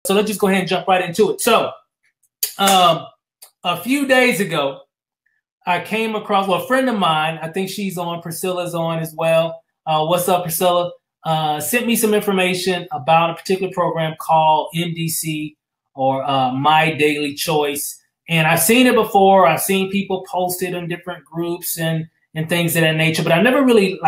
So let's just go ahead and jump right into it. So a few days ago, I came across, well, a friend of mine, I think she's on, Priscilla's on as well. What's up, Priscilla? Sent me some information about a particular program called MDC, or My Daily Choice. And I've seen it before. I've seen people post it in different groups and things of that nature, but I never really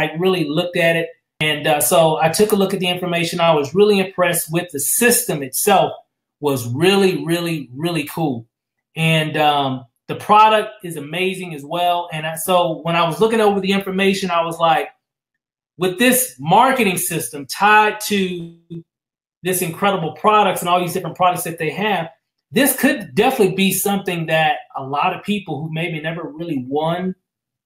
looked at it. And so I took a look at the information. I was really impressed with the system itself. Was really, really, really cool. And the product is amazing as well. And so when I was looking over the information, I was like, with this marketing system tied to this incredible products and all these different products that they have, this could definitely be something that a lot of people who maybe never really won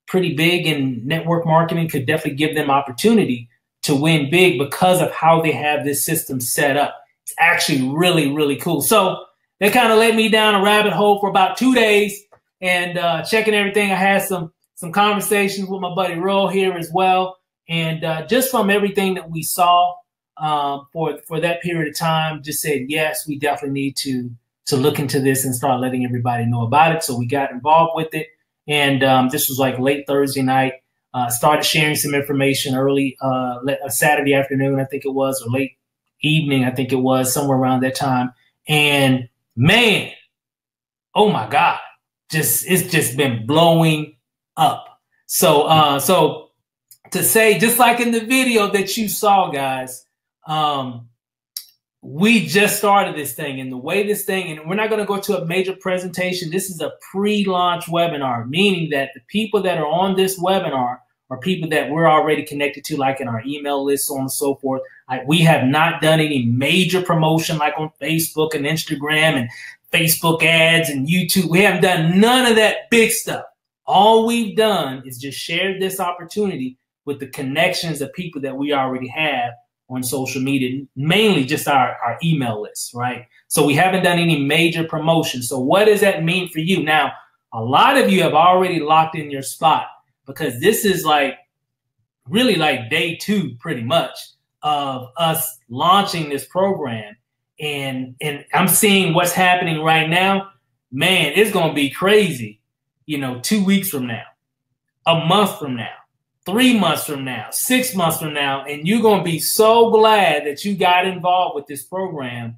pretty big in network marketing could definitely give them opportunity to win big because of how they have this system set up. It's actually really, really cool. So they kind of led me down a rabbit hole for about 2 days and checking everything. I had some conversations with my buddy Ro here as well. And just from everything that we saw for that period of time, just said, yes, we definitely need to look into this and start letting everybody know about it. So we got involved with it. And this was like late Thursday night. Started sharing some information early Saturday afternoon, I think it was, or late evening, I think it was, somewhere around that time. And man, oh my God, it's just been blowing up. So so to say, just like in the video that you saw, guys, we just started this thing, and the way this thing, and we're not going to go to a major presentation. This is a pre-launch webinar, meaning that the people that are on this webinar are people that we're already connected to, like in our email list, so on and so forth. We have not done any major promotion like on Facebook and Instagram and Facebook ads and YouTube. We haven't done none of that big stuff. All we've done is just shared this opportunity with the connections of people that we already have on social media, mainly just our email list, right? So we haven't done any major promotion. So what does that mean for you? Now, a lot of you have already locked in your spot, because this is like really like day 2 pretty much of us launching this program. And I'm seeing what's happening right now. Man, it's going to be crazy, 2 weeks from now, a month from now, 3 months from now, 6 months from now, and you're going to be so glad that you got involved with this program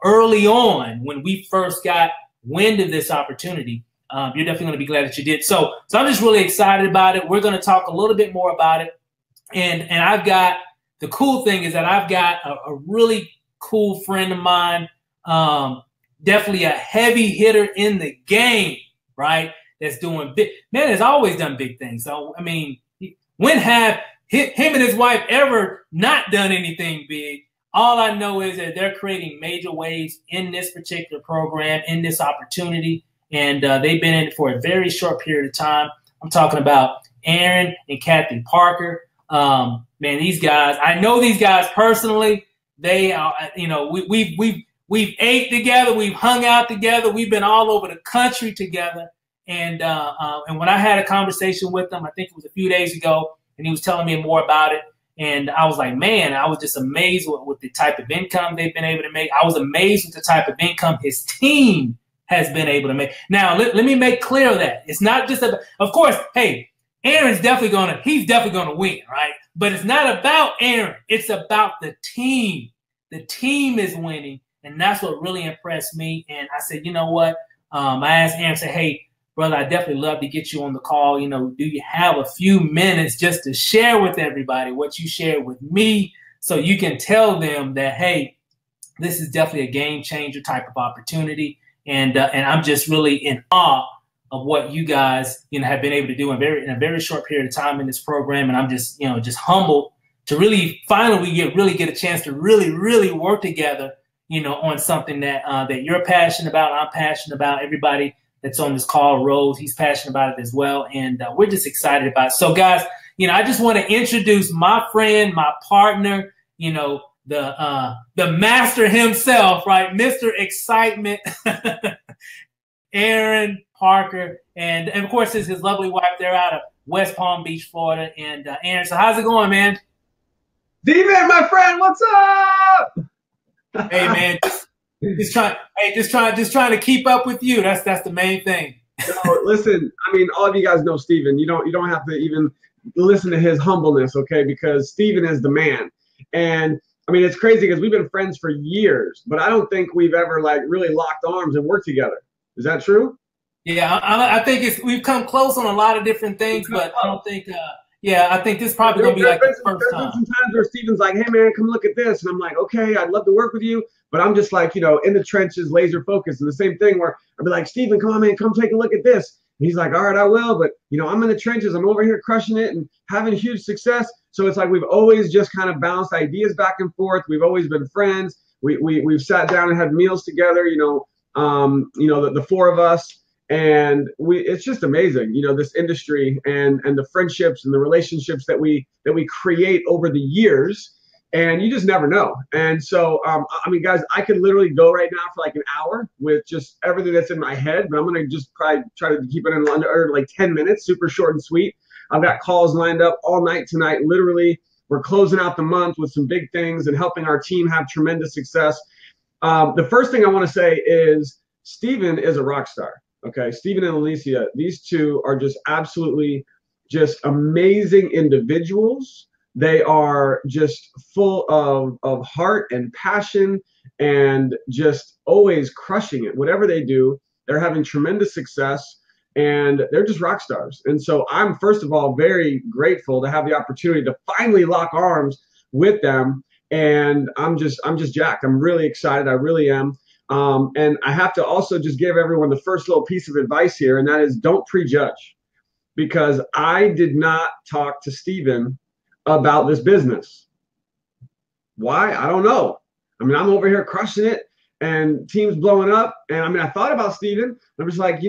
early on when we first got wind of this opportunity. You're definitely going to be glad that you did. So I'm just really excited about it. We're going to talk a little bit more about it. And I've got, the cool thing is that I've got a really cool friend of mine, definitely a heavy hitter in the game, right? That's doing big. Man has always done big things. So, I mean, when have him and his wife ever not done anything big? All I know is that they're creating major waves in this particular program, in this opportunity. And they've been in it for a very short period of time. I'm talking about Aaron and Kathy Parker. Man, these guys, I know these guys personally. They are, we've ate together, we've hung out together, we've been all over the country together. And when I had a conversation with him, I think it was a few days ago, and he was telling me more about it. And I was like, man, I was just amazed with the type of income they've been able to make. I was amazed with the type of income his team has been able to make. Now, let me make clear that it's not just about, of course, hey, Aaron's definitely he's definitely gonna win, right? But it's not about Aaron. It's about the team. The team is winning, and that's what really impressed me. And I said, you know what? I asked Aaron, I said, hey, brother, I definitely love to get you on the call. Do you have a few minutes just to share with everybody what you shared with me, so you can tell them that, hey, this is definitely a game changer type of opportunity. And I'm just really in awe of what you guys, have been able to do in a very short period of time in this program. And I'm just, just humbled to really finally get a chance to really work together, on something that you're passionate about. I'm passionate about. Everybody that's on this call, Rose, he's passionate about it as well. And we're just excited about it. So guys, I just want to introduce my friend, my partner, the master himself, right? Mr. Excitement, Aaron Parker. And of course, it's his lovely wife. They're out of West Palm Beach, Florida. And Aaron, so how's it going, man? D-Man, my friend, what's up? Hey, man, just trying to keep up with you. That's the main thing. No, listen, I mean, all of you guys know Steven. You don't have to even listen to his humbleness, okay? Because Steven is the man. And I mean, it's crazy because we've been friends for years, but I don't think we've ever like really locked arms and worked together. Is that true? Yeah, I think we've come close on a lot of different things, but I don't think. Yeah, I think this is probably gonna be like the first There's been time. some times where Steven's like, "Hey man, come look at this," and I'm like, "Okay, I'd love to work with you," but I'm just like, in the trenches, laser focused. And the same thing where I'd be like, "Steven, come on, man, come take a look at this." And he's like, "All right, I will," but I'm in the trenches. I'm over here crushing it and having huge success. So it's like we've always just kind of bounced ideas back and forth. We've always been friends. We've sat down and had meals together. The four of us. And it's just amazing, this industry and the friendships and the relationships that we create over the years, and you just never know. And so, I mean, guys, I could literally go right now for like an hour with just everything that's in my head, but I'm going to just probably try to keep it in under like 10 minutes, super short and sweet. I've got calls lined up all night tonight. Literally, we're closing out the month with some big things and helping our team have tremendous success. The first thing I want to say is Steven is a rock star. Okay, Steven and LANACIA, these two are just absolutely just amazing individuals. They are just full of heart and passion and just always crushing it. Whatever they do, they're having tremendous success and they're just rock stars. And so I'm, first of all, very grateful to have the opportunity to finally lock arms with them. And I'm just jacked. I'm really excited. I really am. And I have to also just give everyone the first little piece of advice here, and that is don't prejudge, because I did not talk to Steven about this business. Why? I don't know. I mean, I'm over here crushing it and teams blowing up. And I mean, I thought about Steven. I was like,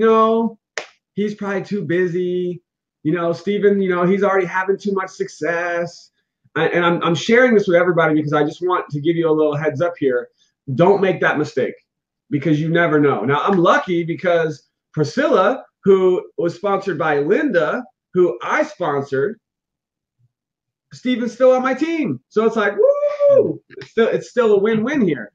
he's probably too busy. Steven, he's already having too much success. And I'm sharing this with everybody because I just want to give you a little heads up here. Don't make that mistake, because you never know. Now, I'm lucky because Priscilla, who was sponsored by Linda, who I sponsored, Steven's still on my team. So it's like, woo! It's still a win-win here.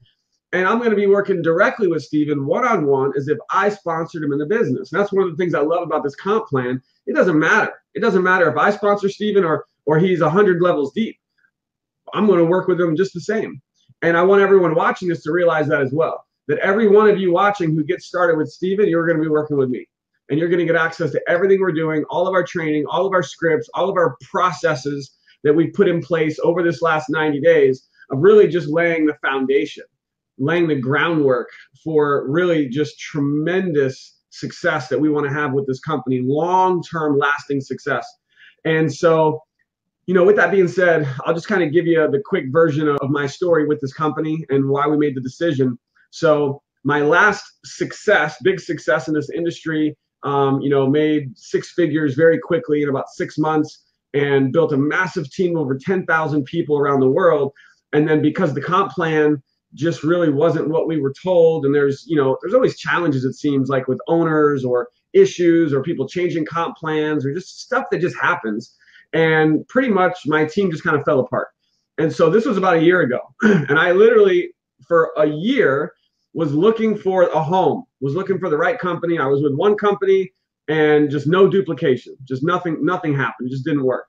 And I'm going to be working directly with Steven one-on-one as if I sponsored him in the business. And that's one of the things I love about this comp plan. It doesn't matter. It doesn't matter if I sponsor Steven or he's 100 levels deep. I'm going to work with him just the same. And I want everyone watching this to realize that as well, that every one of you watching who gets started with Steven, you're going to be working with me. And you're going to get access to everything we're doing, all of our training, all of our scripts, all of our processes that we've put in place over this last 90 days of really just laying the foundation, laying the groundwork for really just tremendous success that we want to have with this company, long-term lasting success. And so, with that being said, I'll just kind of give you the quick version of my story with this company and why we made the decision. So my last success, big success in this industry, made six figures very quickly in about 6 months and built a massive team of over 10,000 people around the world. And then because the comp plan just really wasn't what we were told, and there's always challenges, it seems like, with owners or issues or people changing comp plans or just stuff that just happens. And pretty much my team just kind of fell apart. And so this was about a year ago. And I literally, for a year, was looking for a home, was looking for the right company. I was with one company and just no duplication, just nothing happened, it just didn't work.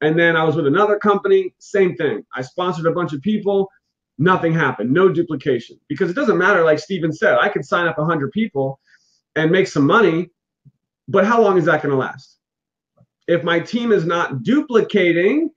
And then I was with another company, same thing. I sponsored a bunch of people, nothing happened, no duplication. Because it doesn't matter, like Steven said, I could sign up 100 people and make some money, but how long is that going to last? If my team is not duplicating,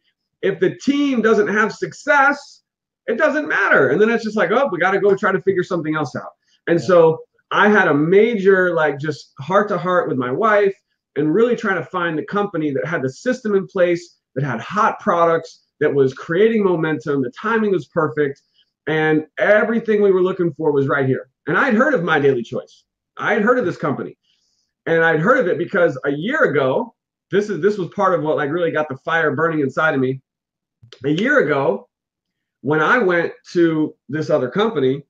if the team doesn't have success, it doesn't matter. And then it's just like, oh, we got to go try to figure something else out. And so I had a major, just heart to heart with my wife and really trying to find the company that had the system in place, that had hot products, that was creating momentum. The timing was perfect. And everything we were looking for was right here. And I'd heard of My Daily Choice. I had heard of this company. And I'd heard of it because a year ago, this was part of what really got the fire burning inside of me. A year ago, when I went to this other company,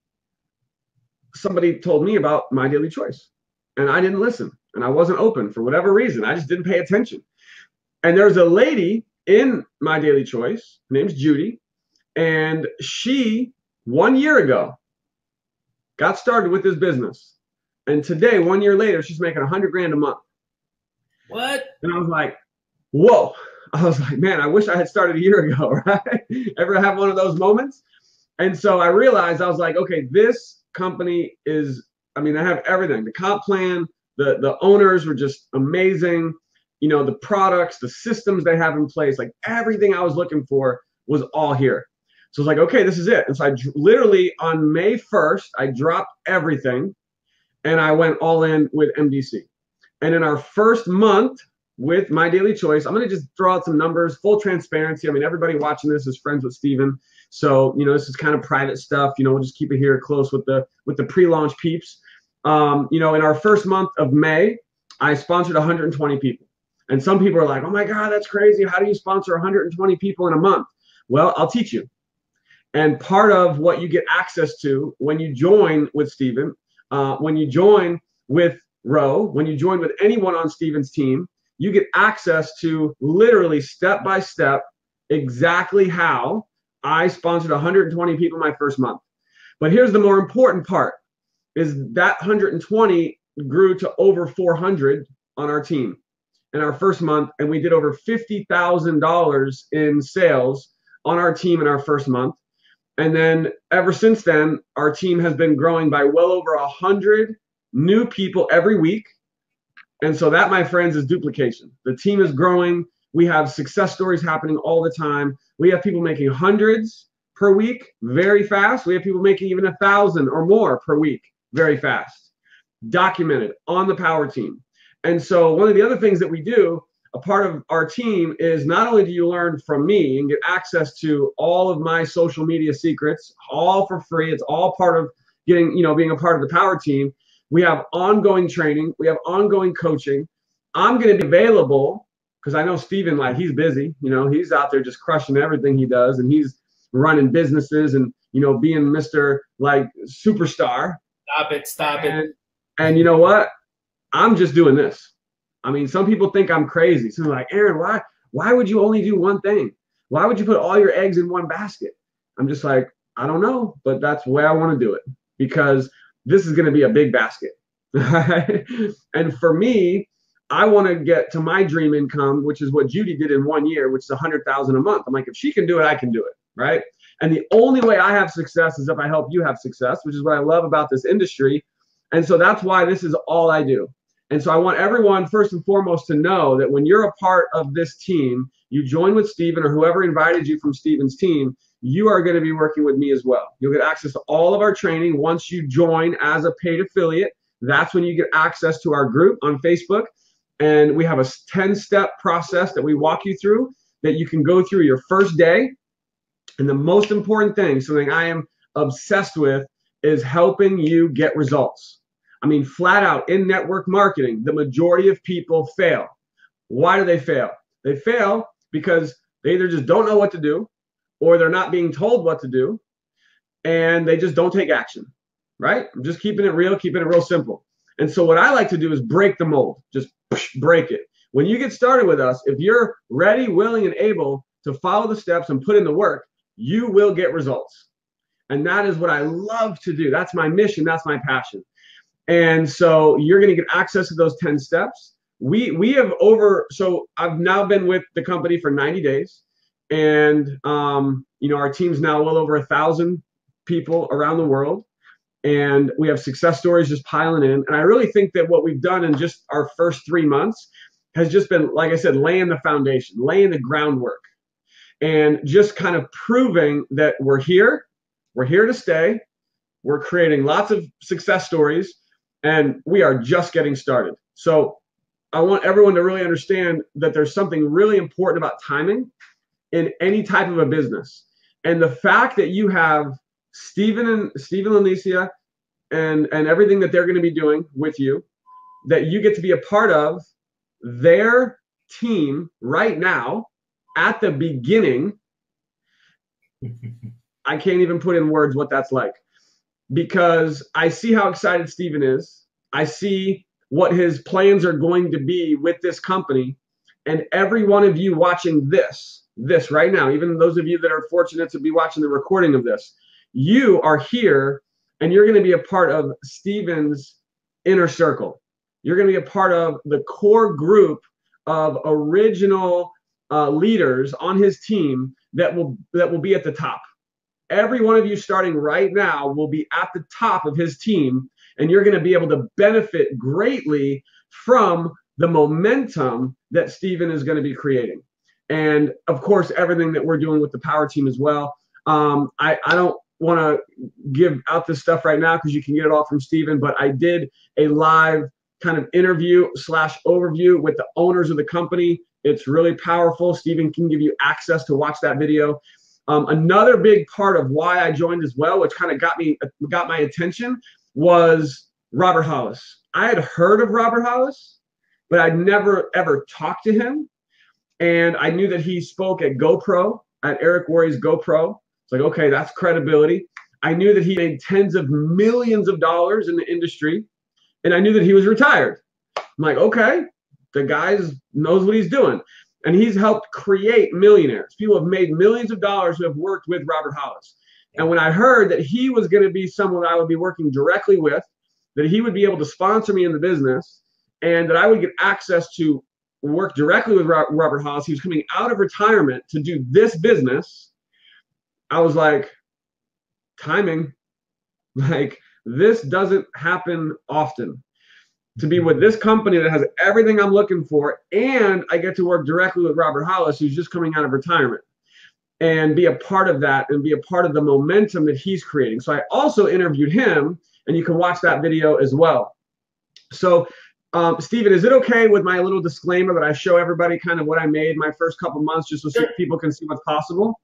somebody told me about My Daily Choice. And I didn't listen. And I wasn't open for whatever reason. I just didn't pay attention. And there's a lady in My Daily Choice. Her name's Judy. And she, 1 year ago, got started with this business. And today, 1 year later, she's making 100 grand a month. What? And I was like, whoa. I was like, man, I wish I had started a year ago, right? Ever have one of those moments? And so I realized, I was like, okay, this company is, I mean, I have everything. The comp plan, the owners were just amazing. You know, the products, the systems they have in place, like everything I was looking for was all here. So I was like, okay, this is it. And so I literally on May 1st, I dropped everything and I went all in with MDC. And in our first month with My Daily Choice, I'm going to just throw out some numbers, full transparency. I mean, everybody watching this is friends with Steven. So, you know, this is kind of private stuff. You know, we'll just keep it here close with the pre-launch peeps. You know, in our first month of May, I sponsored 120 people. And some people are like, oh my God, that's crazy. How do you sponsor 120 people in a month? Well, I'll teach you. And part of what you get access to when you join with Steven, when you join with Ro, when you join with anyone on Steven's team, you get access to literally step by step exactly how I sponsored 120 people my first month. But here's the more important part is that 120 grew to over 400 on our team in our first month. And we did over $50,000 in sales on our team in our first month. And then ever since then, our team has been growing by well over 100 new people every week. And so that, my friends, is duplication. The team is growing. We have success stories happening all the time. We have people making hundreds per week very fast. We have people making even 1,000 or more per week very fast, documented on the power team. And so one of the other things that we do, a part of our team, is not only do you learn from me and get access to all of my social media secrets, all for free. It's all part of getting, you know, being a part of the power team. We have ongoing training. We have ongoing coaching. I'm going to be available because I know Steven, like, he's busy. You know, he's out there just crushing everything he does, and he's running businesses and, you know, being Mr. like superstar. Stop it. And you know what? I'm just doing this. I mean, some people think I'm crazy. So they're like, Aaron, why would you only do one thing? Why would you put all your eggs in one basket? I'm just like, I don't know, but that's the way I want to do it, because this is going to be a big basket. And for me, I want to get to my dream income, which is what Judy did in 1 year, which is 100,000 a month. I'm like, if she can do it, I can do it, right? And the only way I have success is if I help you have success, which is what I love about this industry. And so that's why this is all I do. And so I want everyone, first and foremost, to know that when you're a part of this team, you join with Steven or whoever invited you from Steven's team, you are going to be working with me as well. You'll get access to all of our training once you join as a paid affiliate. That's when you get access to our group on Facebook. And we have a 10-step process that we walk you through that you can go through your first day. And the most important thing, something I am obsessed with, is helping you get results. I mean, flat out, in network marketing, the majority of people fail. Why do they fail? They fail because they either just don't know what to do, or they're not being told what to do, and they just don't take action, right? I'm just keeping it real simple. And so what I like to do is break the mold, just break it. When you get started with us, if you're ready, willing, and able to follow the steps and put in the work, you will get results. And that is what I love to do. That's my mission. That's my passion. And so you're going to get access to those 10 steps. We have so I've now been with the company for 90 days. And, you know, our team's now well over 1,000 people around the world. And we have success stories just piling in. And I really think that what we've done in just our first 3 months has just been, like I said, laying the foundation, laying the groundwork, and just kind of proving that we're here to stay. We're creating lots of success stories, and we are just getting started. So I want everyone to really understand that there's something really important about timing in any type of a business. And the fact that you have Steven and LANACIA and everything that they're going to be doing with you, that you get to be a part of their team right now at the beginning. I can't even put in words what that's like, because I see how excited Steven is. I see what his plans are going to be with this company. And every one of you watching this right now, even those of you that are fortunate to be watching the recording of this, you are here and you're going to be a part of Steven's inner circle. You're going to be a part of the core group of original leaders on his team that will be at the top. Every one of you starting right now will be at the top of his team, and you're going to be able to benefit greatly from the momentum that Steven is going to be creating. And of course, everything that we're doing with the power team as well. I don't want to give out this stuff right now because you can get it all from Steven, but I did a live kind of interview / overview with the owners of the company. It's really powerful. Steven can give you access to watch that video. Another big part of why I joined as well, which kind of got my attention, was Robert Hollis. I had heard of Robert Hollis, but I'd never ever talked to him. And I knew that he spoke at GoPro, at Eric Worre's GoPro. It's like, okay, that's credibility. I knew that he made tens of millions of dollars in the industry, and I knew that he was retired. I'm like, okay, the guy knows what he's doing. And he's helped create millionaires. People have made millions of dollars who have worked with Robert Hollis. And when I heard that he was going to be someone I would be working directly with, that he would be able to sponsor me in the business, and that I would get access to work directly with Robert Hollis, he was coming out of retirement to do this business, I was like, timing. Like, this doesn't happen often. To be with this company that has everything I'm looking for, and I get to work directly with Robert Hollis, who's just coming out of retirement, and be a part of that and be a part of the momentum that he's creating. So I also interviewed him, and you can watch that video as well. So Steven, is it okay with my little disclaimer that I show everybody kind of what I made my first couple months, just so people can see what's possible?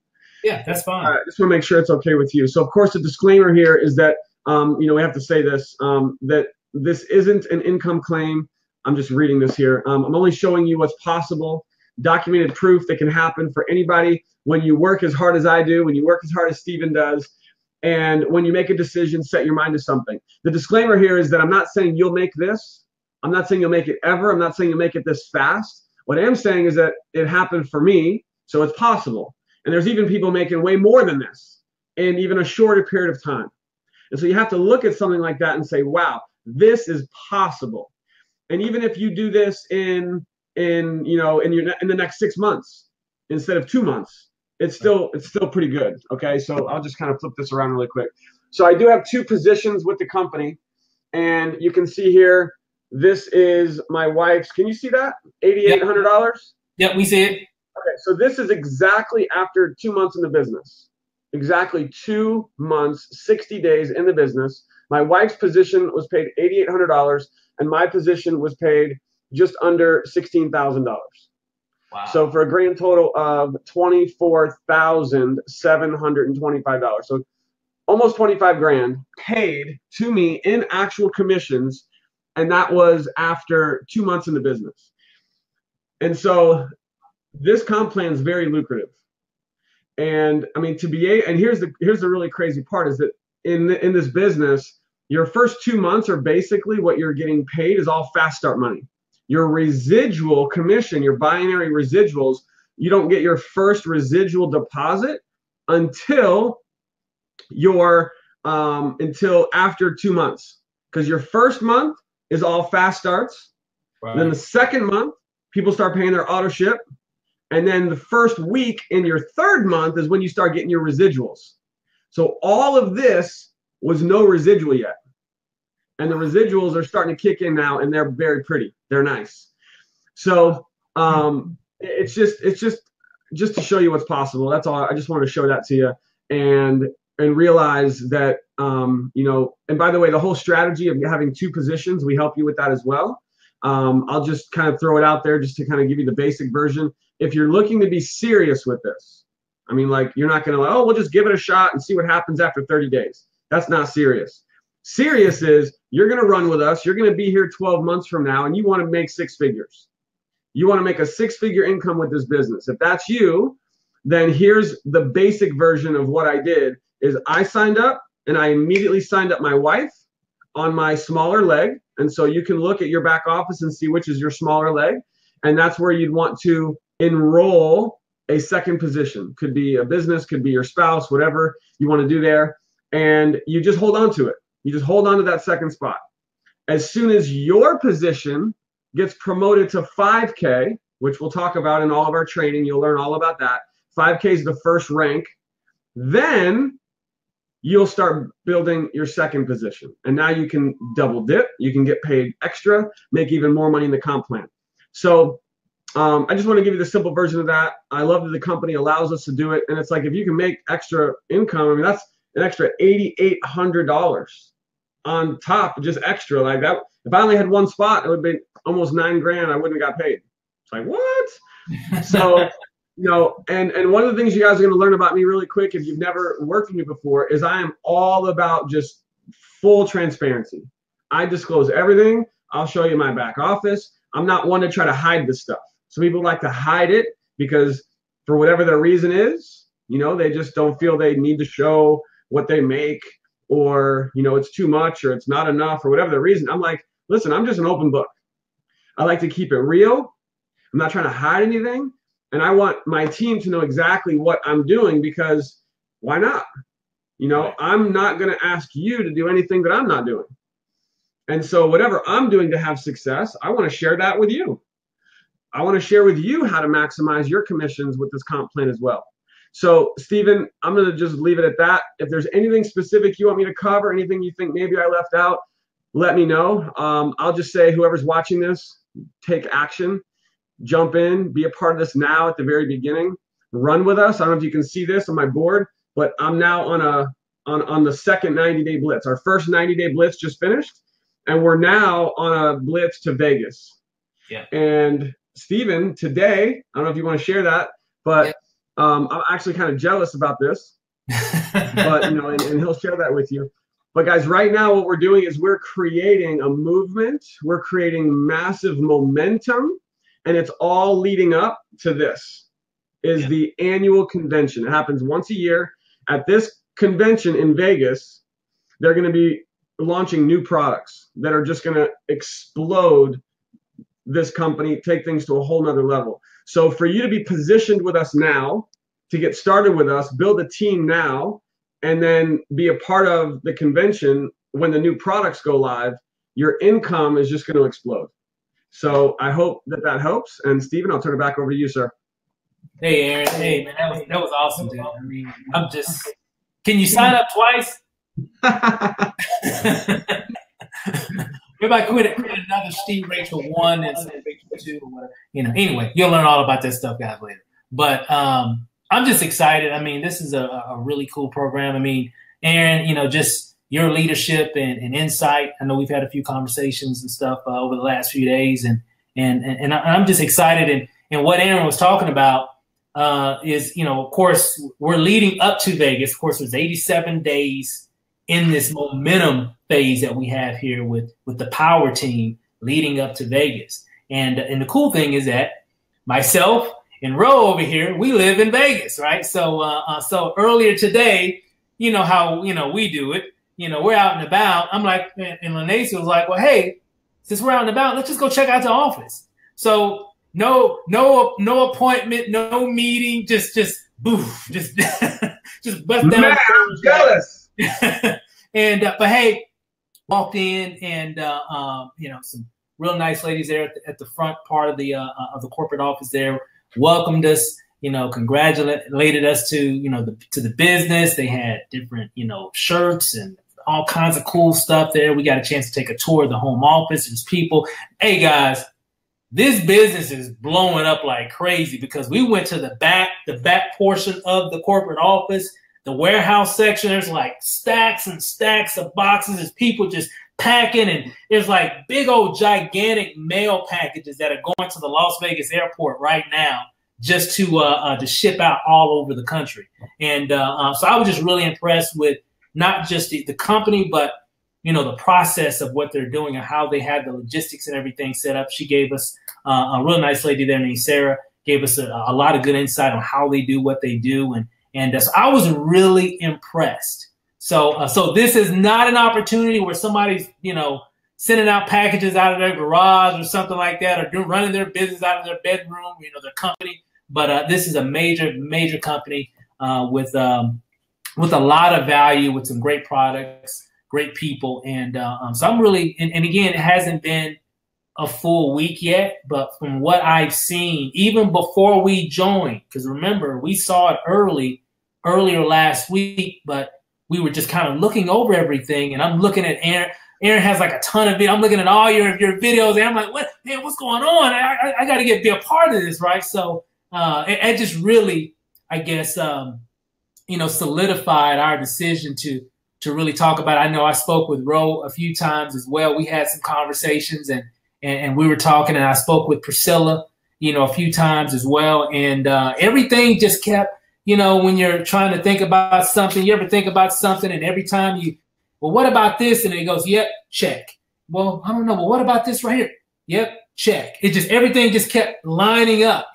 Yeah, that's fine. I just want to make sure it's okay with you. So of course, the disclaimer here is that, we have to say this, that this isn't an income claim. I'm just reading this here. I'm only showing you what's possible, documented proof that can happen for anybody when you work as hard as I do, when you work as hard as Steven does, and when you make a decision, set your mind to something. The disclaimer here is that I'm not saying you'll make this. I'm not saying you'll make it ever. I'm not saying you'll make it this fast. What I am saying is that it happened for me, so it's possible. And there's even people making way more than this in even a shorter period of time. And so you have to look at something like that and say, wow, this is possible. And even if you do this in the next 6 months instead of 2 months, it's still pretty good. Okay, so I'll just kind of flip this around really quick. So I do have 2 positions with the company, and you can see here, this is my wife's. Can you see that? $8,800. Yep, we see it. Okay, so this is exactly after 2 months in the business. Exactly 2 months, 60 days in the business. My wife's position was paid $8,800, and my position was paid just under $16,000. Wow. So for a grand total of $24,725. So almost 25 grand paid to me in actual commissions, and that was after 2 months in the business. And so this comp plan is very lucrative. And I mean, and here's the really crazy part is that in this business, your first 2 months are basically what you're getting paid is all fast start money. Your residual commission, your binary residuals, you don't get your first residual deposit until after 2 months, because your first month is all fast starts. Right. Then the second month, people start paying their auto ship. And then the first week in your third month is when you start getting your residuals. So all of this was no residual yet. And the residuals are starting to kick in now, and they're very pretty. They're nice. So it's just to show you what's possible. That's all. I just wanted to show that to you and realize that, and by the way, the whole strategy of having 2 positions, we help you with that as well. I'll just kind of throw it out there just to kind of give you the basic version. If you're looking to be serious with this, I mean, like, you're not going to, we'll just give it a shot and see what happens after 30 days. That's not serious. Serious is you're going to run with us. You're going to be here 12 months from now, and you want to make 6 figures. You want to make a 6-figure income with this business. If that's you, then here's the basic version of what I did is I signed up, and I immediately signed up my wife on my smaller leg. And so you can look at your back office and see which is your smaller leg. And that's where you'd want to enroll a second position. Could be a business, could be your spouse, whatever you want to do there. And you just hold on to it. You just hold on to that second spot. As soon as your position gets promoted to 5K, which we'll talk about in all of our training, you'll learn all about that. 5K is the first rank. Then you'll start building your second position. And now you can double dip. You can get paid extra, make even more money in the comp plan. So I just want to give you the simple version of that. I love that the company allows us to do it. And it's like, if you can make extra income, I mean, that's an extra $8,800 on top of just extra like that. If I only had one spot, it would be almost $9,000. I wouldn't have got paid. It's like, what? So, you know, and one of the things you guys are going to learn about me really quick, if you've never worked with me before, is I am all about just full transparency. I disclose everything. I'll show you my back office. I'm not one to try to hide this stuff. Some people like to hide it because for whatever their reason is, you know, they just don't feel they need to show what they make, or, you know, it's too much or it's not enough or whatever the reason. I'm like, listen, I'm just an open book. I like to keep it real. I'm not trying to hide anything. And I want my team to know exactly what I'm doing, because why not? You know, I'm not going to ask you to do anything that I'm not doing. And so whatever I'm doing to have success, I want to share that with you. I want to share with you how to maximize your commissions with this comp plan as well. So, Stephen, I'm going to just leave it at that. If there's anything specific you want me to cover, anything you think maybe I left out, let me know. I'll just say, whoever's watching this, take action, jump in, be a part of this now at the very beginning, run with us. I don't know if you can see this on my board, but I'm now on the second 90-day blitz. Our first 90-day blitz just finished, and we're now on a blitz to Vegas. Yeah. And Stephen, today, I don't know if you want to share that, but yeah. I'm actually kind of jealous about this, but you know, and he'll share that with you. But guys, right now what we're doing is we're creating a movement. We're creating massive momentum, and it's all leading up to this, is the annual convention. It happens once a year. At this convention in Vegas, they're going to be launching new products that are just going to explode this company, take things to a whole nother level. So for you to be positioned with us now, to get started with us, build a team now, and then be a part of the convention when the new products go live, your income is just going to explode. So I hope that helps. And Stephen, I'll turn it back over to you, sir. Hey, Aaron. Hey, man, that was awesome, dude. I mean, can you sign up twice? Maybe I quit another Steve Rachel 1 and Steve Rachel 2 or whatever. You know, anyway, you'll learn all about this stuff, guys, later. But I'm just excited. I mean, this is a really cool program. I mean, Aaron, you know, just your leadership and insight. I know we've had a few conversations and stuff over the last few days, and I'm just excited. And what Aaron was talking about is, you know, of course, we're leading up to Vegas. Of course, there's 87 days in this momentum phase that we have here with the power team leading up to Vegas. And the cool thing is that myself and Ro over here, we live in Vegas, right? So so earlier today, you know how, you know, we do it. You know, we're out and about. I'm like, and LANACIA was like, well, hey, since we're out and about, let's just go check out the office. So no appointment, no meeting, just boof, just bust down. Man, I'm jealous. And but hey, walked in, and you know, some real nice ladies there at the front part of the corporate office there welcomed us, you know, congratulated us to, you know, to the business. They had different, you know, shirts and all kinds of cool stuff there. We got a chance to take a tour of the home office. There's people. Hey guys, this business is blowing up like crazy, because we went to the back portion of the corporate office, the warehouse section. There's like stacks and stacks of boxes. There's people just packing, and there's like big old gigantic mail packages that are going to the Las Vegas airport right now just to ship out all over the country. And so I was just really impressed with not just the company, but, you know, the process of what they're doing and how they have the logistics and everything set up. She gave us a real nice lady there named Sarah, gave us a lot of good insight on how they do what they do. And so I was really impressed. So so this is not an opportunity where somebody's, you know, sending out packages out of their garage or something like that, or running their business out of their bedroom, you know, their company. But this is a major company with a lot of value, with some great products, great people. And so I'm really, and again, it hasn't been a full week yet, but from what I've seen, even before we joined, because remember, we saw it earlier last week, but we were just kind of looking over everything. And I'm looking at Aaron. Aaron has like a ton of videos. I'm looking at all your videos, and I'm like, what, man, what's going on? I got to be a part of this, right? So it just really, I guess, solidified our decision to really talk about it. I know I spoke with Ro a few times as well. We had some conversations, and we were talking, and I spoke with Priscilla, a few times as well. And everything just kept, when you're trying to think about something, you ever think about something, and every time well, what about this? And it goes, yep, check. Well, I don't know. Well, what about this right here? Yep, check. Everything just kept lining up.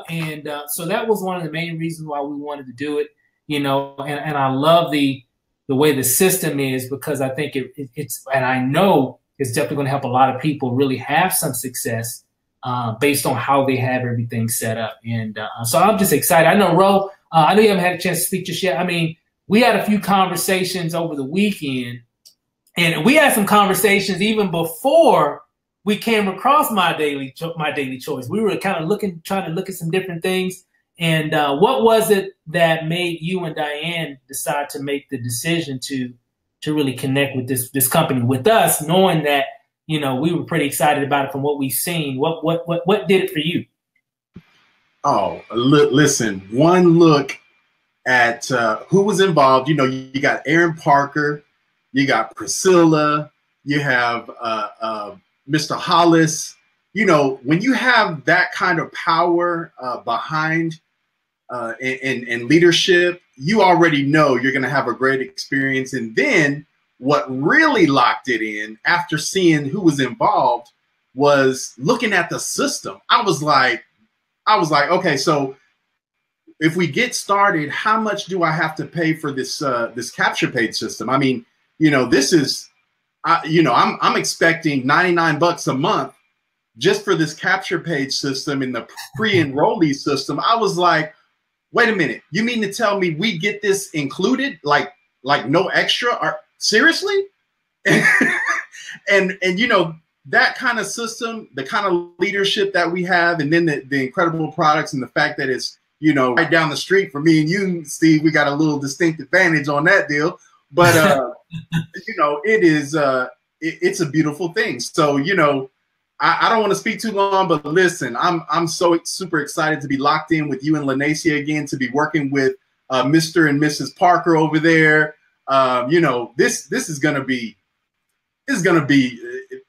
And so that was one of the main reasons why we wanted to do it, and I love the way the system is, because I think it's, and I know it's definitely going to help a lot of people really have some success based on how they have everything set up. And so I'm just excited. I know, Ro, I know you haven't had a chance to speak just yet. I mean, we had a few conversations over the weekend, and we had some conversations even before we came across my daily choice. We were kind of trying to look at some different things. And what was it that made you and Diane decide to make the decision to really connect with this company with us, knowing that, we were pretty excited about it from what we've seen? What did it for you? Oh, listen, one look at who was involved. You got Aaron Parker, you got Priscilla, you have Mr. Hollis. When you have that kind of power behind and leadership, you already know you're going to have a great experience. And then what really locked it in, after seeing who was involved, was looking at the system. I was like, okay, so if we get started, how much do I have to pay for this this capture page system? I mean, this is, I'm expecting $99 a month just for this capture page system and the pre-enrollee system. I was like, wait a minute, you mean to tell me we get this included, like no extra? Or seriously? and that kind of system, the kind of leadership that we have, and then the incredible products, and the fact that it's right down the street for me and you, Steve, we got a little distinct advantage on that deal. But it is it's a beautiful thing. So I don't want to speak too long, but listen, I'm so super excited to be locked in with you and LANACIA again, to be working with Mr. and Mrs. Parker over there. This is gonna be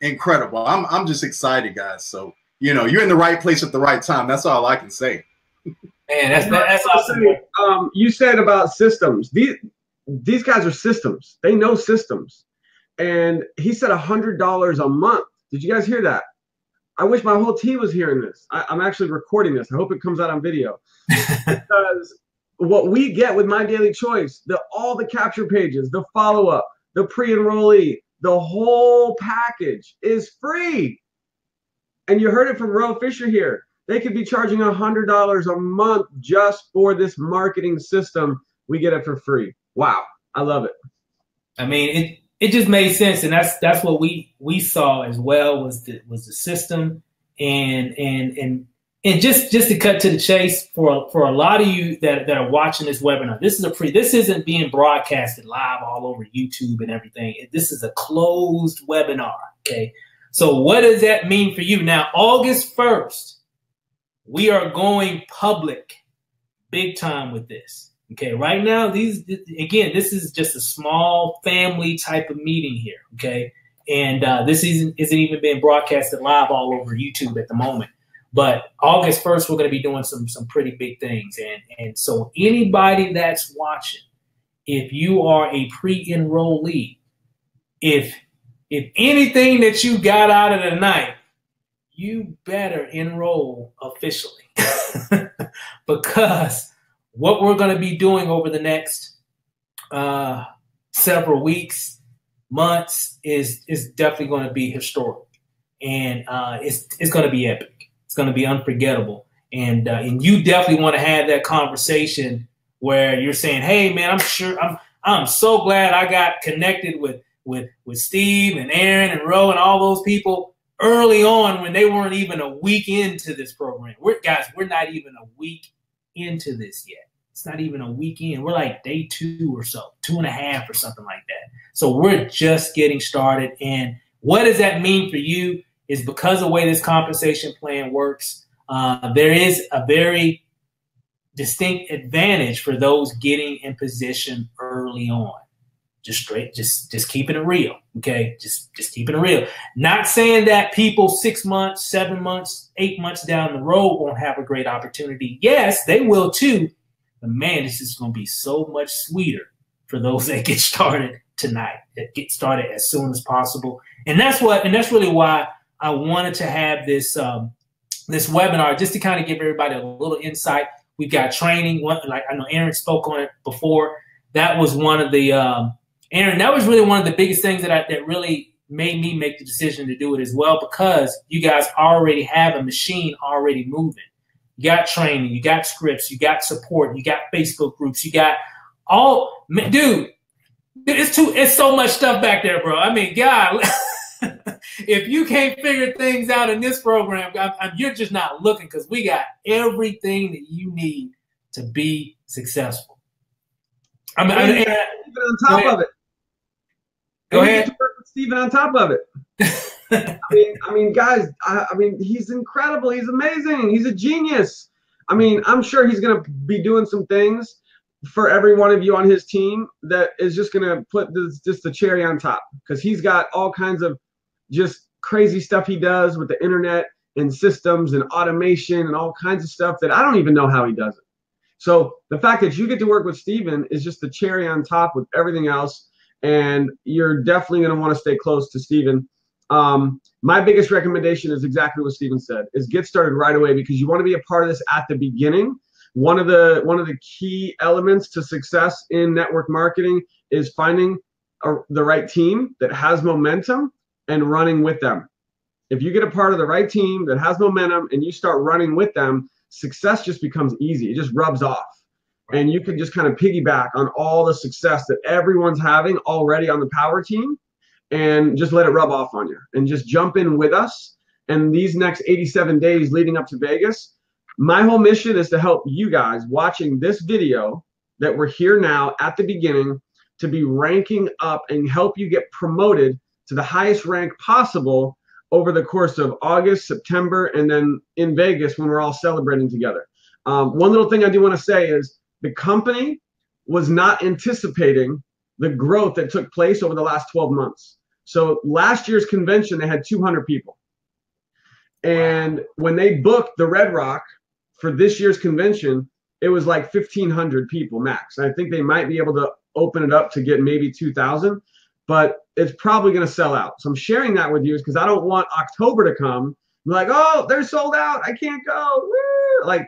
incredible. I'm just excited, guys. So you're in the right place at the right time. That's all I can say. Man, that's awesome. You said about systems. These guys are systems. They know systems. And he said $100 a month. Did you guys hear that? I wish my whole team was hearing this. I'm actually recording this. I hope it comes out on video. Because what we get with My Daily Choice, all the capture pages, the follow-up, the pre-enrollee, the whole package is free. And you heard it from Ro Fisher here. They could be charging $100 a month just for this marketing system. We get it for free. Wow, I love it. I mean, it just made sense, and that's what we saw as well, was the system, and just to cut to the chase for a lot of you that are watching this webinar. This isn't being broadcasted live all over YouTube and everything. This is a closed webinar. Okay, so what does that mean for you? Now, August 1st. We are going public big time with this. Okay, right now, this is just a small family type of meeting here. Okay, and this isn't even being broadcasted live all over YouTube at the moment. But August 1st, we're going to be doing some pretty big things. And so anybody that's watching, if you are a pre-enrollee, if anything that you got out of the night, you better enroll officially because what we're going to be doing over the next several weeks, months is definitely going to be historic, and it's going to be epic. It's going to be unforgettable, and you definitely want to have that conversation where you're saying, "Hey, man, I'm so glad I got connected with Steve and Aaron and Ro and all those people early on when they weren't even a week into this program. We're not even a week into this yet. It's not even a weekend. We're like day 2 or so, 2.5 or something like that. So we're just getting started. And what does that mean for you is because of the way this compensation plan works, there is a very distinct advantage for those getting in position early on. Just keeping it real, okay? Just keeping it real. Not saying that people 6 months, 7 months, 8 months down the road won't have a great opportunity. Yes, they will too. But man, this is going to be so much sweeter for those that get started tonight, that get started as soon as possible. And that's really why I wanted to have this this webinar, just to kind of give everybody a little insight. We've got training. Like I know Aaron spoke on it before. That was one of the Aaron. That was really one of the biggest things that really made me make the decision to do it as well, because you guys already have a machine already moving. You got training, you got scripts, you got support, you got Facebook groups, you got all, dude, it's so much stuff back there, bro. I mean, God, if you can't figure things out in this program, you're just not looking, because we got everything that you need to be successful. I mean, Steven on top of it. Go ahead. To work with Steven on top of it. I mean, guys, I mean, he's incredible. He's amazing. He's a genius. I mean, I'm sure he's going to be doing some things for every one of you on his team that is just going to put just the cherry on top, because he's got all kinds of just crazy stuff he does with the internet and systems and automation and all kinds of stuff that I don't even know how he does it. So the fact that you get to work with Steven is just the cherry on top with everything else. And you're definitely going to want to stay close to Steven. My biggest recommendation is exactly what Steven said, is get started right away, because you want to be a part of this at the beginning. One of the key elements to success in network marketing is finding the right team that has momentum and running with them. If you get a part of the right team that has momentum and you start running with them, success just becomes easy. It just rubs off. And you can just kind of piggyback on all the success that everyone's having already on the power team, and just let it rub off on you, and just jump in with us. And these next 87 days leading up to Vegas, my whole mission is to help you guys watching this video that we're here now at the beginning to be ranking up and help you get promoted to the highest rank possible over the course of August, September, and then in Vegas when we're all celebrating together. One little thing I do want to say is the company was not anticipating the growth that took place over the last 12 months. So last year's convention, they had 200 people. And when they booked the Red Rock for this year's convention, it was like 1,500 people max. I think they might be able to open it up to get maybe 2,000, but it's probably going to sell out. So I'm sharing that with you because I don't want October to come and like, oh, they're sold out, I can't go. Woo! Like,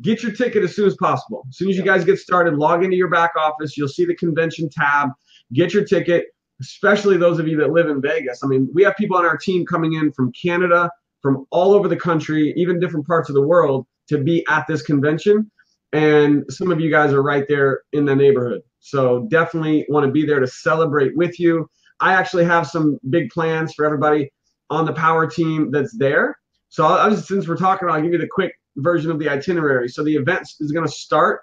get your ticket as soon as possible. As soon as you guys get started, log into your back office. You'll see the convention tab. Get your ticket, especially those of you that live in Vegas. I mean, we have people on our team coming in from Canada, from all over the country, even different parts of the world, to be at this convention. And some of you guys are right there in the neighborhood. So definitely want to be there to celebrate with you. I actually have some big plans for everybody on the power team that's there. So since we're talking, I'll give you the quick version of the itinerary. So the event is going to start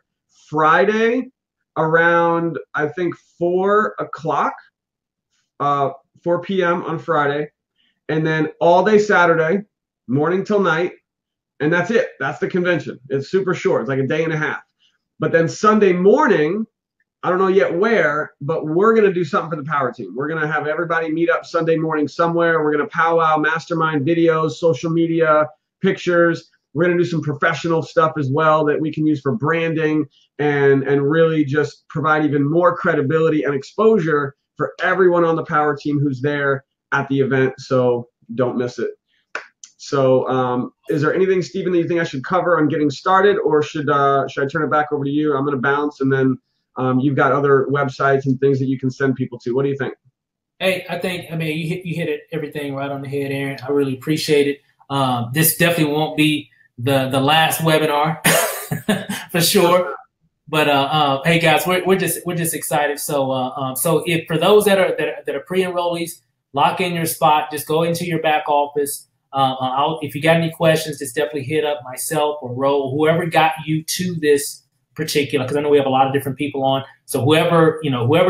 Friday around, I think, 4 o'clock, 4 p.m. on Friday. And then all day Saturday, morning till night. And that's it. That's the convention. It's super short. It's like a day and a half. But then Sunday morning, I don't know yet where, but we're going to do something for the power team. We're going to have everybody meet up Sunday morning somewhere. We're going to powwow, mastermind videos, social media, pictures. We're going to do some professional stuff as well that we can use for branding and really just provide even more credibility and exposure for everyone on the power team who's there at the event. So don't miss it. So is there anything, Steven, that you think I should cover on getting started, or should I turn it back over to you? I'm going to bounce, and then you've got other websites and things that you can send people to. What do you think? Hey, I mean, you hit it, everything right on the head, Aaron. I really appreciate it. This definitely won't be the last webinar for sure. But hey guys, we're just excited. So if for those that are pre-enrollees, lock in your spot. Just go into your back office. If you got any questions, just definitely hit up myself or Ro, whoever got you to this particular, because I know we have a lot of different people on. So whoever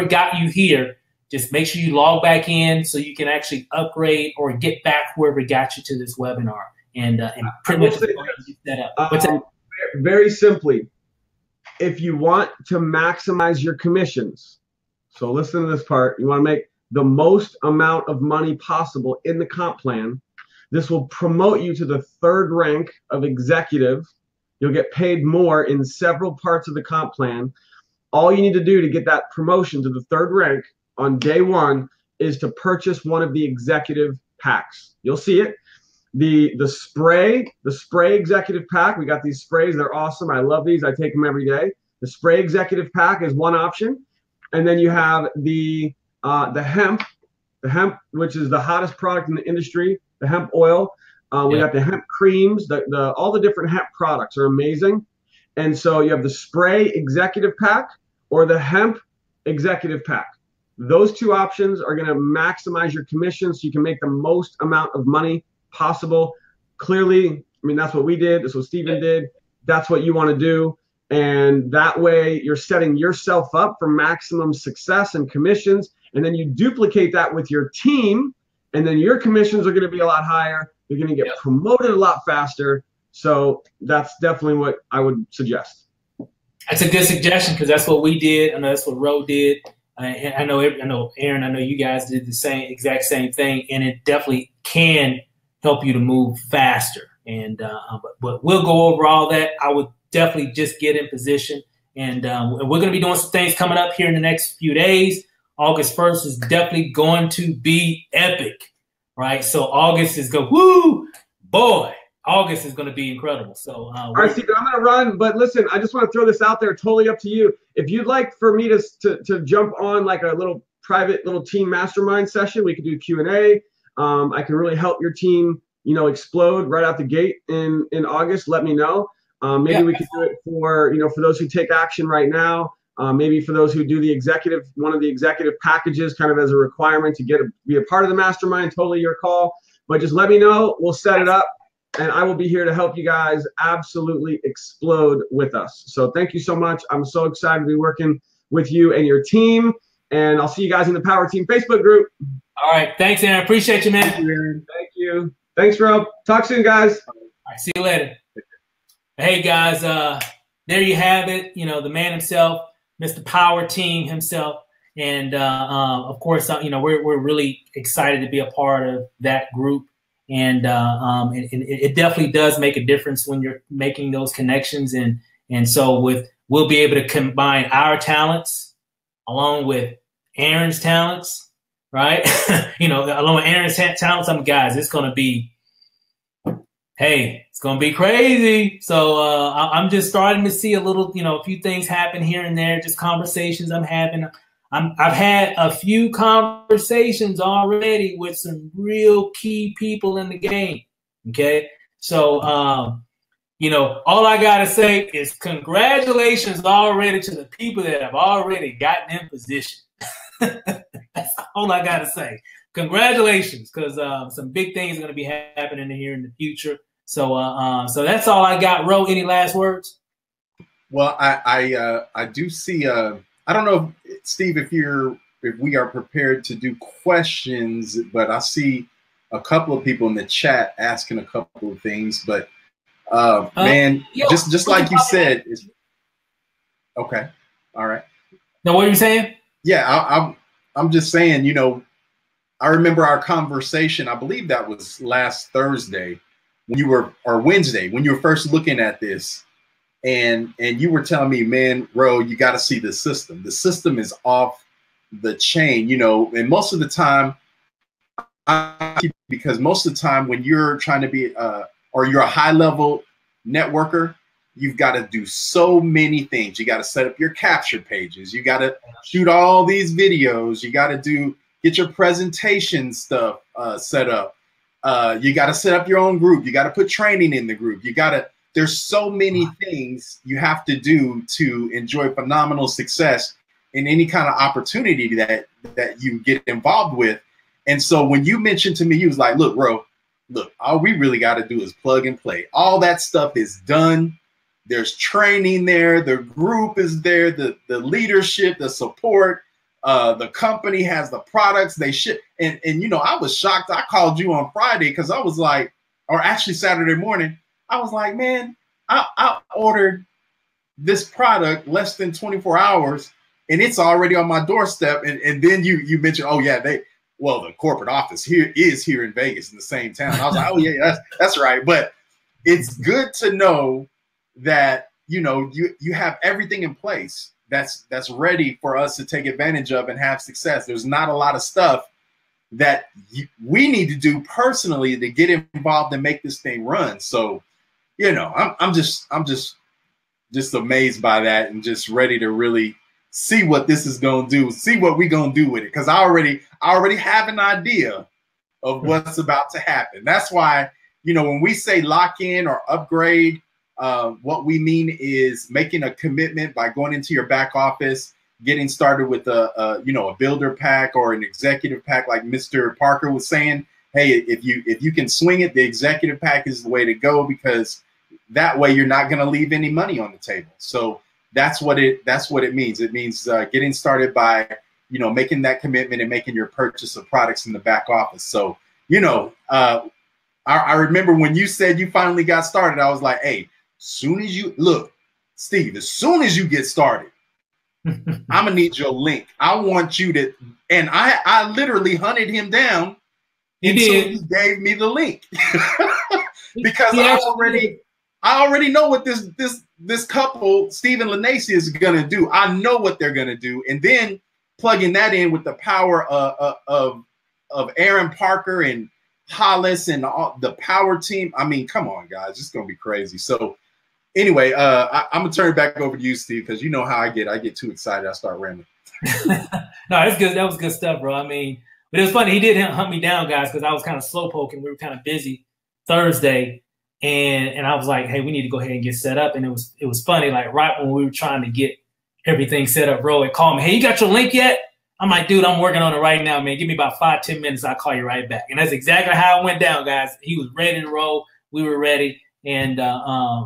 got you here, just make sure you log back in so you can actually upgrade or get back whoever got you to this webinar and pretty much set up. Very simply, if you want to maximize your commissions, so listen to this part, you want to make the most amount of money possible in the comp plan. This will promote you to the 3rd rank of executive. You'll get paid more in several parts of the comp plan. All you need to do to get that promotion to the 3rd rank on day 1 is to purchase one of the executive packs. You'll see it. The spray executive pack. We got these sprays. They're awesome. I love these. I take them every day. The spray executive pack is one option. And then you have the hemp, which is the hottest product in the industry, the hemp oil. We got the hemp creams, all the different hemp products are amazing. And so you have the spray executive pack or the hemp executive pack. Those 2 options are going to maximize your commission so you can make the most amount of money possible. Clearly, I mean, that's what we did. That's what Steven did. That's what you want to do. And that way you're setting yourself up for maximum success and commissions. And then you duplicate that with your team. And then your commissions are going to be a lot higher. You're going to get promoted a lot faster. So that's definitely what I would suggest. That's a good suggestion because that's what we did. I know that's what Ro did. I know Aaron, I know you guys did the exact same thing. And it definitely can help you to move faster. And but we'll go over all that. I would definitely just get in position. And we're going to be doing some things coming up here in the next few days. August 1st is definitely going to be epic, right? So August is August is going to be incredible. So all right, Stephen, I'm going to run, but listen, I just want to throw this out there, totally up to you. If you'd like for me to jump on like a little private little team mastermind session, we could do Q&A. I can really help your team, explode right out the gate in August. Let me know. Maybe we could do it for those who take action right now. Maybe for those who do one of the executive packages kind of as a requirement to be a part of the mastermind, totally your call. But just let me know. We'll set it up. And I will be here to help you guys absolutely explode with us. So thank you so much. I'm so excited to be working with you and your team. And I'll see you guys in the Power Team Facebook group. All right. Thanks, Aaron. Appreciate you, man. Thank you, Aaron. Thank you. Thanks, Rob. Talk soon, guys. All right. See you later. Hey, guys. There you have it. The man himself, Mr. Power Team himself. And, of course, we're really excited to be a part of that group. And it definitely does make a difference when you're making those connections. And so we'll be able to combine our talents along with Aaron's talents, right? Along with Aaron's talents, guys, it's going to be, it's going to be crazy. So I'm just starting to see a few things happen here and there, just conversations I'm having. I've had a few conversations already with some real key people in the game. Okay. So, all I got to say is congratulations already to the people that have already gotten in position. That's all I got to say. Congratulations. Because some big things are going to be happening here in the future. So, so that's all I got. Ro, any last words? Well, I do see, I don't know, Steve, if we are prepared to do questions, but I see a couple of people in the chat asking a couple of things. But man, just like you said, okay, all right. Now, what are you saying? Yeah, I'm just saying. I remember our conversation. I believe that was last Thursday or Wednesday when you were first looking at this. And you were telling me, man, Ro, you got to see the system. The system is off the chain, and most of the time, because most of the time when you're trying to be, or you're a high level networker, you've got to do so many things. You got to set up your capture pages. You got to shoot all these videos. You got to get your presentation stuff set up. You got to set up your own group. You got to put training in the group. You got to there's so many things you have to do to enjoy phenomenal success in any kind of opportunity that you get involved with. And so when you mentioned to me, you was like, look, bro, look, all we really got to do is plug and play. All that stuff is done. There's training there. The group is there. The leadership, the support. The company has the products they ship. And you know, I was shocked. I called you on Friday because I was like, or actually Saturday morning, I was like, man, I ordered this product less than 24 hours and it's already on my doorstep. And then you mentioned, oh yeah, the corporate office is here in Vegas in the same town. I was like, oh yeah, that's right. But it's good to know that, you know, you have everything in place that's ready for us to take advantage of and have success. There's not a lot of stuff that we need to do personally to get involved and make this thing run. So, you know, I'm just amazed by that and just ready to really see what this is going to do, see what we're going to do with it. Cause I already have an idea of what's about to happen. That's why, you know, when we say lock in or upgrade, what we mean is making a commitment by going into your back office, getting started with a builder pack or an executive pack, like Mr. Parker was saying. Hey, if you can swing it, the executive pack is the way to go, because that way you're not going to leave any money on the table. So that's what it means. It means getting started by, you know, making that commitment and making your purchase of products in the back office. So, you know, I remember when you said you finally got started, I was like, hey, soon as you look, Steve, as soon as you get started, I'm gonna need your link. I want you to, and I literally hunted him down until he gave me the link because I already know what this couple, Steve and LANACIA, is gonna do. I know what they're gonna do, and then plugging that in with the power of Aaron Parker and Hollis and the power team. I mean, come on, guys, it's gonna be crazy. So anyway, I'm gonna turn it back over to you, Steve, because you know how I get too excited. I start rambling. No, it's good. That was good stuff, bro. I mean, but it was funny. He did hunt me down, guys, because I was kind of slow poking. We were kind of busy Thursday, and I was like, hey, we need to go ahead and get set up. And it was funny. Like right when we were trying to get everything set up, bro, it called me. Hey, you got your link yet? I'm like, dude, I'm working on it right now, man. Give me about 5-10 minutes. I'll call you right back. And that's exactly how it went down, guys. He was ready to roll. We were ready. And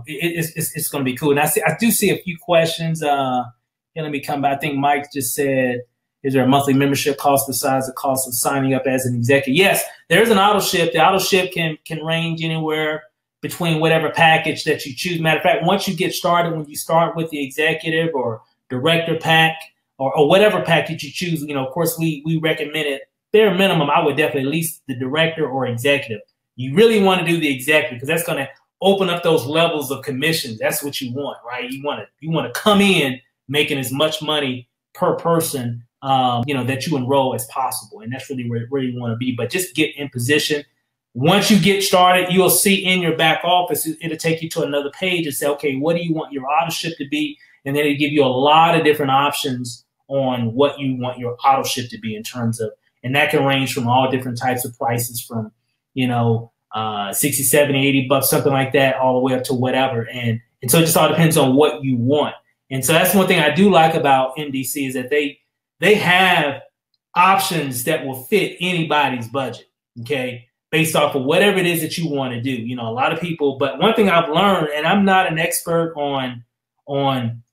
it's going to be cool. And I do see a few questions. Let me come back. I think Mike just said, is there a monthly membership cost besides the cost of signing up as an executive? Yes, there's an auto ship. The auto ship can range anywhere between whatever package that you choose. Matter of fact, once you get started, when you start with the executive or director pack or whatever package you choose, you know, of course, we recommend it. Bare minimum, I would definitely at least the director or executive. You really want to do the executive because that's going to open up those levels of commissions. That's what you want, right? You want to come in making as much money per person, that you enroll as possible. And that's really where you want to be. But just get in position. Once you get started, you'll see in your back office, it'll take you to another page and say, okay, what do you want your auto ship to be? And then it'll give you a lot of different options on what you want your auto ship to be in terms of, and that can range from all different types of prices from, 60, 70, 80 bucks, something like that, all the way up to whatever. And so it just all depends on what you want. And so that's one thing I do like about MDC is that they have options that will fit anybody's budget, okay, based off of whatever it is that you want to do. You know, a lot of people, but one thing I've learned, and I'm not an expert on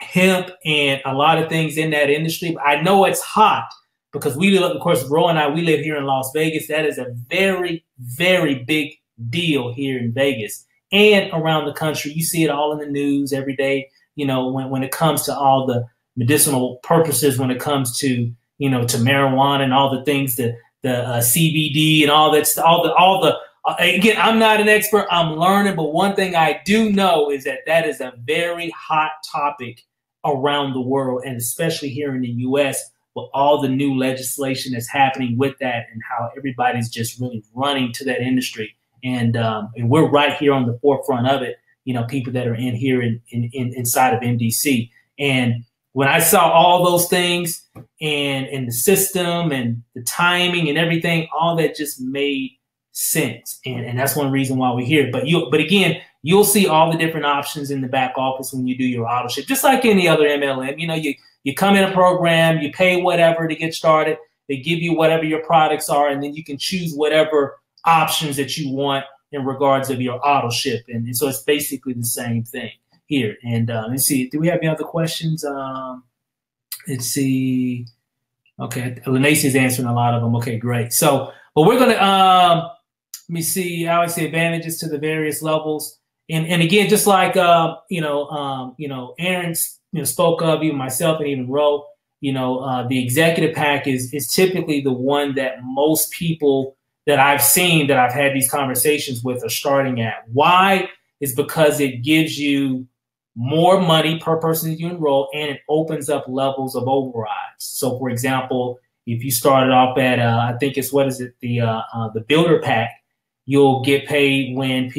hemp and a lot of things in that industry, but I know it's hot because we live, of course, Ro and I, we live here in Las Vegas. That is a very, very big deal here in Vegas and around the country. You see it all in the news every day, when it comes to all the medicinal purposes, when it comes to, to marijuana and all the things, the CBD and all that, again, I'm not an expert, I'm learning, but one thing I do know is that is a very hot topic around the world, and especially here in the U.S. with all the new legislation that's happening with that and how everybody's just really running to that industry. And we're right here on the forefront of it, people that are in here inside of MDC. And when I saw all those things and the system and the timing and everything, all that just made sense. And that's one reason why we're here. But again, you'll see all the different options in the back office when you do your auto ship, just like any other MLM. You know, you come in a program, you pay whatever to get started. They give you whatever your products are, and then you can choose whatever options that you want in regards of your auto ship. And so it's basically the same thing here. And let's see, do we have any other questions? Let's see. Okay, LANACIA is answering a lot of them. Okay, great. So, but we're gonna let me see. I always say advantages to the various levels. And again, just like Aaron spoke of, even myself and even Ro, the executive pack is typically the one that most people that I've seen, that I've had these conversations with, are starting at. Why? Is because it gives you more money per person that you enroll, and it opens up levels of overrides. So, for example, if you started off at I think it's the builder pack, you'll get paid when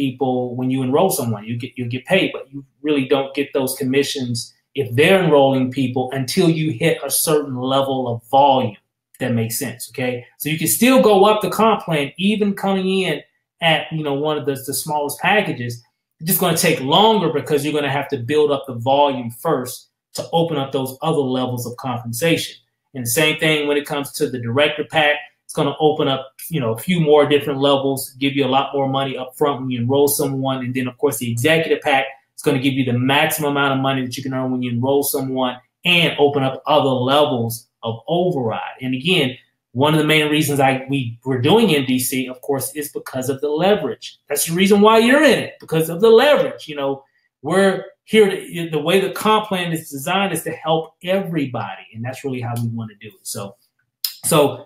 you enroll someone. You'll get paid, but you really don't get those commissions if they're enrolling people until you hit a certain level of volume. That makes sense, okay? So you can still go up the comp plan, even coming in at one of the smallest packages. It's just going to take longer because you're going to have to build up the volume first to open up those other levels of compensation. And the same thing when it comes to the director pack. It's going to open up, a few more different levels, give you a lot more money up front when you enroll someone. And then, of course, the executive pack is going to give you the maximum amount of money that you can earn when you enroll someone, and open up other levels of override. And again, one of the main reasons we're doing NDC, of course, is because of the leverage. That's the reason why you're in it, because of the leverage. We're here the way the comp plan is designed is to help everybody, and that's really how we want to do it. So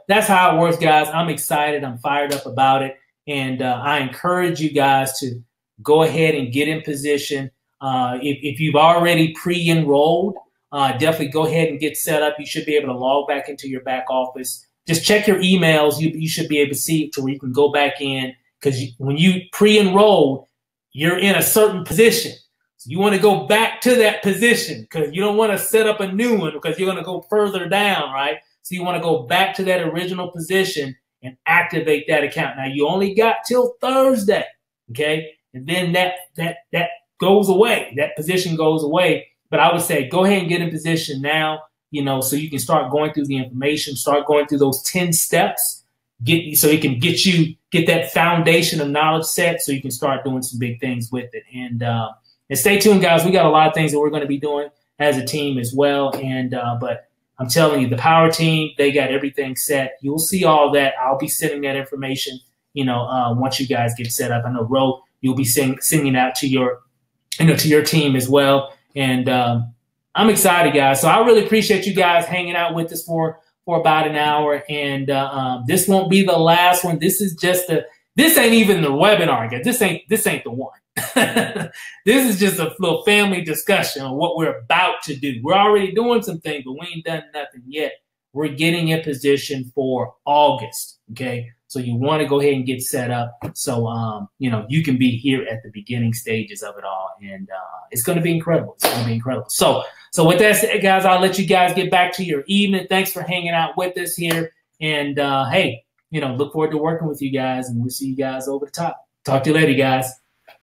that's how it works, guys. I'm excited. I'm fired up about it. And I encourage you guys to go ahead and get in position. If you've already pre-enrolled, definitely go ahead and get set up. You should be able to log back into your back office. Just check your emails. You should be able to see it to where you can go back in, because when you pre-enrolled, you're in a certain position. So you want to go back to that position, because you don't want to set up a new one, because you're going to go further down, right? So you want to go back to that original position and activate that account. Now, you only got till Thursday, okay? And then that goes away. That position goes away. But I would say go ahead and get in position now, so you can start going through the information, start going through those 10 steps, so it can get that foundation of knowledge set, so you can start doing some big things with it. And stay tuned, guys. We got a lot of things that we're going to be doing as a team as well. And but I'm telling you, the power team, they got everything set. You'll see all that. I'll be sending that information, once you guys get set up. I know, Ro, you'll be sending out to your team as well. And I'm excited, guys. So I really appreciate you guys hanging out with us for about an hour. And this won't be the last one. This is just this ain't even the webinar, guys. This ain't the one. This is just a little family discussion on what we're about to do. We're already doing some things, but we ain't done nothing yet. We're getting in position for August, okay? So you want to go ahead and get set up so, you can be here at the beginning stages of it all. And it's going to be incredible. It's going to be incredible. So with that said, guys, I'll let you guys get back to your evening. Thanks for hanging out with us here. And, hey, look forward to working with you guys. And we'll see you guys over the top. Talk to you later, guys.